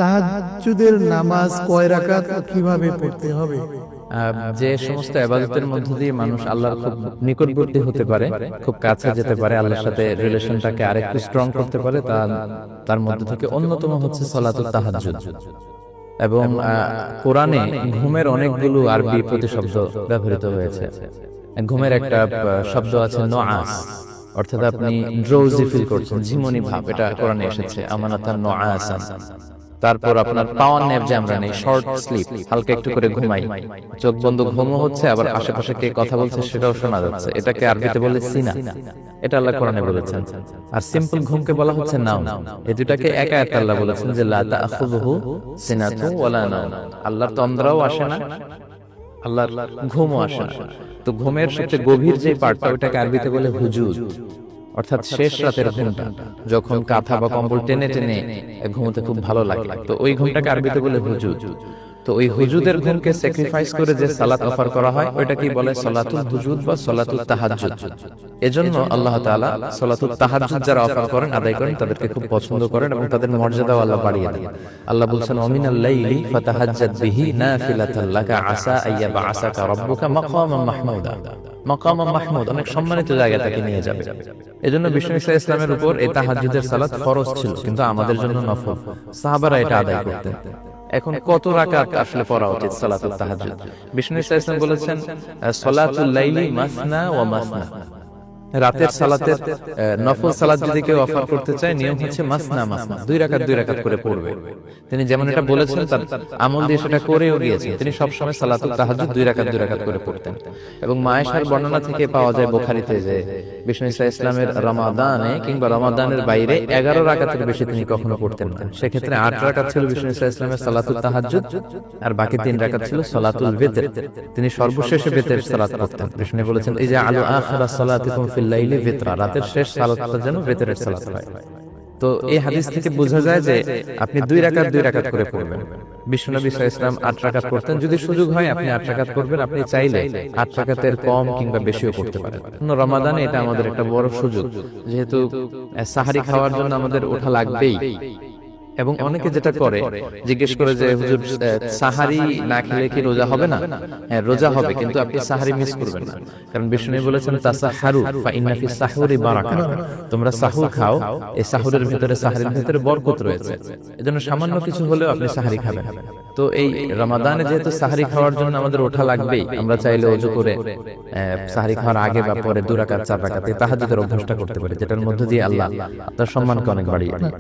তাহাজ্জুদের নামাজ কয় রাকাত ও কিভাবে পড়তে হবে? যে সমস্ত ইবাদতের মধ্য দিয়ে মানুষ আল্লাহর খুব নিকটবর্তী হতে পারে, খুব কাছে যেতে পারে, আল্লাহর সাথে রিলেশনটাকে আরেকটু স্ট্রং করতে পারে, তার মধ্য থেকে অন্যতম হচ্ছে সালাতুত তাহাজ্জুদ। এবং কোরআনে ঘুমের অনেকগুলো আরবি প্রতিশব্দ ব্যবহৃত হয়েছে। ঘুমের একটা শব্দ আছে নুআস, অর্থাৎ আপনি ড্রোজি ফিল করছেন, ঝিমুনি ভাব, এটা কোরআনে এসেছে আমানাতান নুআসান। তারপর আপনার পাওয়ার ন্যাপ যে আমরা নেই, শর্ট স্লিপ, হালকা একটু করে ঘুমাই, চোখ বন্ধ ঘুমও হচ্ছে, আবার আশেপাশে কে কথা বলছে সেটাও শোনা যাচ্ছে, এটাকে আরবিতে বলে সিনা। এটা আল্লাহ কোরআনে বলেছেন। আর সিম্পল ঘুমকে বলা হচ্ছে নাওম। এই দুটাকে এক আয়াতে আল্লাহ বলেছেন যে লা তাখুযুহু সিনাতু ওয়ালা নাওম। আল্লাহর তন্দ্রাও আসে না, আল্লাহর ঘুমও আসে না। তো ঘুমের সবচেয়ে গভীর যে পার্টটা, ওটাকে আরবিতে বলে হুজুদ, অর্থাৎ শেষ রাতের ঘুমটা, যখন কাঁথা বা কম্বল টেনে টেনে ঘুমোতে খুব ভালো লাগে, তো ওই ঘুমটাকে আরবিতে বলে হুজুদ। তো ওই হুজুদের ঘুমকে স্যাক্রিফাইস করে যে সালাত অফার করা হয়, ওইটাকে বলে সালাতুল হুজুদ বা সালাতুত তাহাজ্জুদ। এজন্য আল্লাহ তাআলা সালাতুত তাহাজ্জুদ যারা অফার করেন, আদায় করেন, তাদেরকে খুব পছন্দ করেন এবং তাদের মর্যাদাও আল্লাহ বাড়িয়ে দেন। আল্লাহ বলছেন ওয়ামিনাল লাইলি ফাতাহাজ্জাদ বিহি নাফিলাতাল লাকা আসা আইয়াবআসাকা রাব্বুকা মাকামান মাহমুদা। মাকামান মাহমুদ অনেক সম্মানিত জায়গায় তাকে নিয়ে যাবে। এজন্য বিষ্ণু ঈসা ইসলামের উপর এই তাহাজ্জুদের সালাত ফরজ ছিল, কিন্তু আমাদের জন্য নফল। সাহাবারা এটা আদায় করতেন। এখন কত রাকাত আসলে পড়া উচিত সালাতুত তাহাজ্জুদ? বিষ্ণু ঈসা ইসলাম বলেছেন সালাতুল লাইলি মাসনা ওয়া মাসনা। রাতের সালাতের নফল সালাত যদি কেউ অফার করতে চায়, নিয়ম হচ্ছে মাসনা মাসনা, দুই রাকাত করে পড়বে। তিনি যেমন এটা বলেছেন, তার আমল দিয়ে সেটা করেও গিয়েছেন। তিনি সবসময় সালাতুত তাহাজ্জুদ দুই রাকাত করে পড়তেন। এবং মায়েশার বর্ণনা থেকে পাওয়া যায় বুখারীতে যে বিষ্ণু ঈসা ইসলামের রমাদানে কিংবা রমাদানের বাইরে 11 রাকাতের বেশি তিনি কখনো পড়তেন না। সেক্ষেত্রে 8 রাকাত ছিল বিষ্ণু ঈসা ইসলামের সালাতুত তাহাজ্জুদ, আর বাকি 3 রাকাত ছিল সালাতুল বিতর। তিনি সর্বশেষে বিতরের সালাত পড়তেন। বিষ্ণু বলেছেন এই যে আলু আখিরা সালাতিকুম ফিল লাইলি বিতরা, রাতের শেষ সালাতটা যেন বিতরের সালাত হয়। তো এই হাদিস থেকে বোঝা যায় যে আপনি দুই রাকাত করে পড়বেন। বিশ্বনবী সাল্লাল্লাহু আলাইহি ওয়াসাল্লাম 8 রাকাত পড়তেন। যদি সুযোগ হয় আপনি 8 রাকাত পড়বেন, আপনি চাইলে 8 রাকাতের কম কিংবা বেশিও পড়তে পারেন। রমাদানে এটা আমাদের একটা বড় সুযোগ, যেহেতু সাহারি খাওয়ার জন্য আমাদের ওঠা লাগবেই। এবং অনেকে যেটা করে, জিজ্ঞেস করে যে হুজুর সাহারি না খেলে কি রোজা হবে না? হ্যাঁ, রোজা হবে, কিন্তু আপনি সাহারি মিস করবেন না। কারণ বিষ্ণু বলেছেন তাসাহারু ফা ইন্না ফিস সাহুরি বারাকা, তোমরা সাহুর খাও, এই সাহুরের ভিতরে, সাহারির ভিতরে বরকত রয়েছে। এজন্য সামান্য কিছু হলেও আপনি সাহারি খাবেন। তো এই রমাদানে যেহেতু সাহারি খাওয়ার জন্য আমাদের ওঠা লাগবেই, আমরা চাইলে ওযু করে সাহারি খাওয়ার আগে বা পরে 2 রাকাত 4 রাকাত তাহাজ্জুদের অভ্যাসটা করতে পারি, যেটার মধ্যে দিয়ে আল্লাহ তার সম্মানকে অনেক বাড়িয়ে দেন।